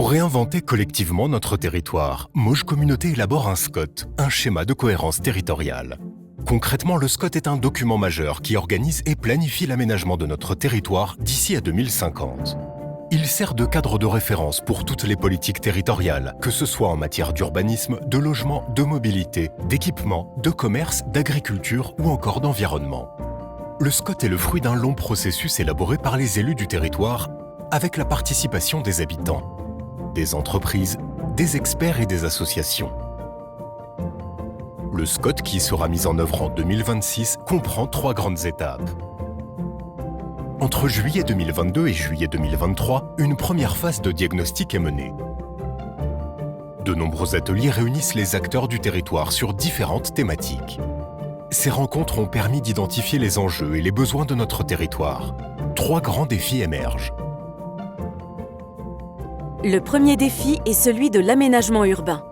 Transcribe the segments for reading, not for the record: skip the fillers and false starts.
Pour réinventer collectivement notre territoire, Mauges Communauté élabore un SCOT, un schéma de cohérence territoriale. Concrètement, le SCOT est un document majeur qui organise et planifie l'aménagement de notre territoire d'ici à 2050. Il sert de cadre de référence pour toutes les politiques territoriales, que ce soit en matière d'urbanisme, de logement, de mobilité, d'équipement, de commerce, d'agriculture ou encore d'environnement. Le SCOT est le fruit d'un long processus élaboré par les élus du territoire avec la participation des habitants, des entreprises, des experts et des associations. Le SCOT, qui sera mis en œuvre en 2026, comprend 3 grandes étapes. Entre juillet 2022 et juillet 2023, une première phase de diagnostic est menée. De nombreux ateliers réunissent les acteurs du territoire sur différentes thématiques. Ces rencontres ont permis d'identifier les enjeux et les besoins de notre territoire. 3 grands défis émergent. Le premier défi est celui de l'aménagement urbain.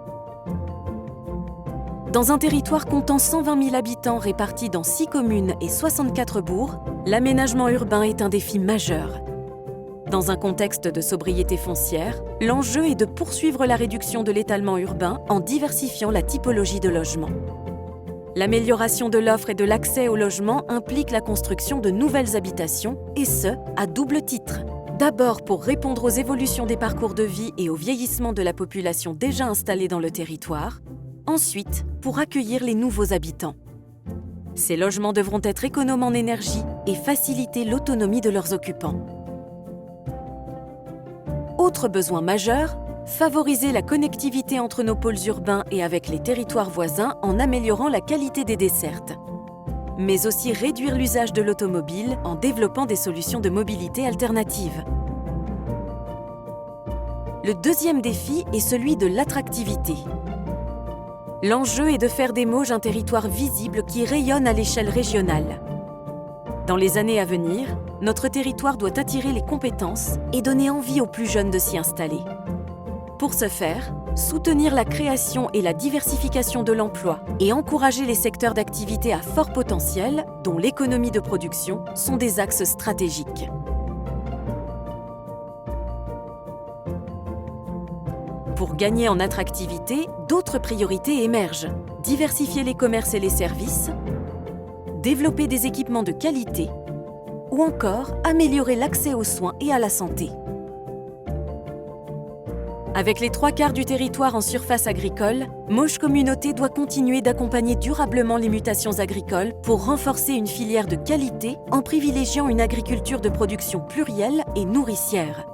Dans un territoire comptant 120 000 habitants répartis dans 6 communes et 64 bourgs, l'aménagement urbain est un défi majeur. Dans un contexte de sobriété foncière, l'enjeu est de poursuivre la réduction de l'étalement urbain en diversifiant la typologie de logements. L'amélioration de l'offre et de l'accès au logement implique la construction de nouvelles habitations, et ce, à double titre. D'abord pour répondre aux évolutions des parcours de vie et au vieillissement de la population déjà installée dans le territoire. Ensuite, pour accueillir les nouveaux habitants. Ces logements devront être économes en énergie et faciliter l'autonomie de leurs occupants. Autre besoin majeur, favoriser la connectivité entre nos pôles urbains et avec les territoires voisins en améliorant la qualité des dessertes. Mais aussi réduire l'usage de l'automobile en développant des solutions de mobilité alternatives. Le deuxième défi est celui de l'attractivité. L'enjeu est de faire des Mauges un territoire visible qui rayonne à l'échelle régionale. Dans les années à venir, notre territoire doit attirer les compétences et donner envie aux plus jeunes de s'y installer. Pour ce faire, soutenir la création et la diversification de l'emploi et encourager les secteurs d'activité à fort potentiel, dont l'économie de production, sont des axes stratégiques. Pour gagner en attractivité, d'autres priorités émergent. Diversifier les commerces et les services, développer des équipements de qualité ou encore améliorer l'accès aux soins et à la santé. Avec les 3/4 du territoire en surface agricole, Mauges Communauté doit continuer d'accompagner durablement les mutations agricoles pour renforcer une filière de qualité en privilégiant une agriculture de production plurielle et nourricière.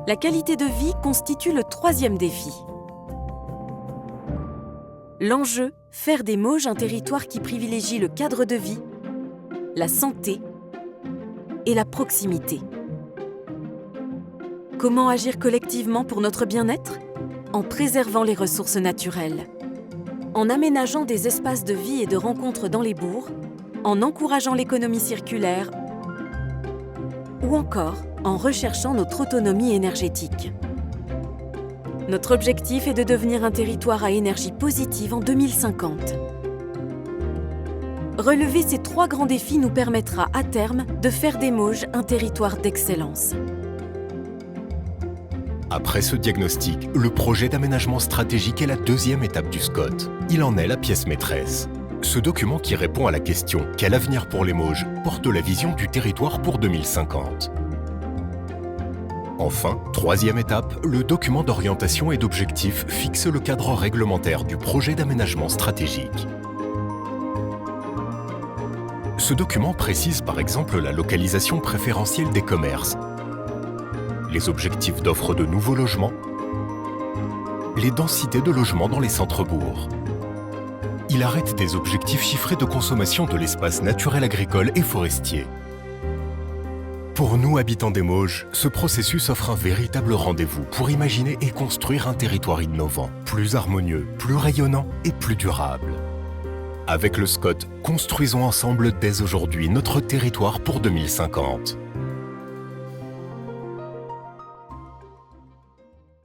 La qualité de vie constitue le 3e défi. L'enjeu, faire des Mauges un territoire qui privilégie le cadre de vie, la santé et la proximité. Comment agir collectivement pour notre bien-être ? En préservant les ressources naturelles, en aménageant des espaces de vie et de rencontres dans les bourgs, en encourageant l'économie circulaire ou encore en recherchant notre autonomie énergétique. Notre objectif est de devenir un territoire à énergie positive en 2050. Relever ces 3 grands défis nous permettra à terme de faire des Mauges un territoire d'excellence. Après ce diagnostic, le projet d'aménagement stratégique est la 2e étape du SCOT. Il en est la pièce maîtresse. Ce document qui répond à la question « Quel avenir pour les Mauges ?» porte la vision du territoire pour 2050. Enfin, 3e étape, le document d'orientation et d'objectifs fixe le cadre réglementaire du projet d'aménagement stratégique. Ce document précise par exemple la localisation préférentielle des commerces, les objectifs d'offre de nouveaux logements, les densités de logements dans les centres-bourgs. Il arrête des objectifs chiffrés de consommation de l'espace naturel agricole et forestier. Pour nous, habitants des Mauges, ce processus offre un véritable rendez-vous pour imaginer et construire un territoire innovant, plus harmonieux, plus rayonnant et plus durable. Avec le SCOT, construisons ensemble dès aujourd'hui notre territoire pour 2050.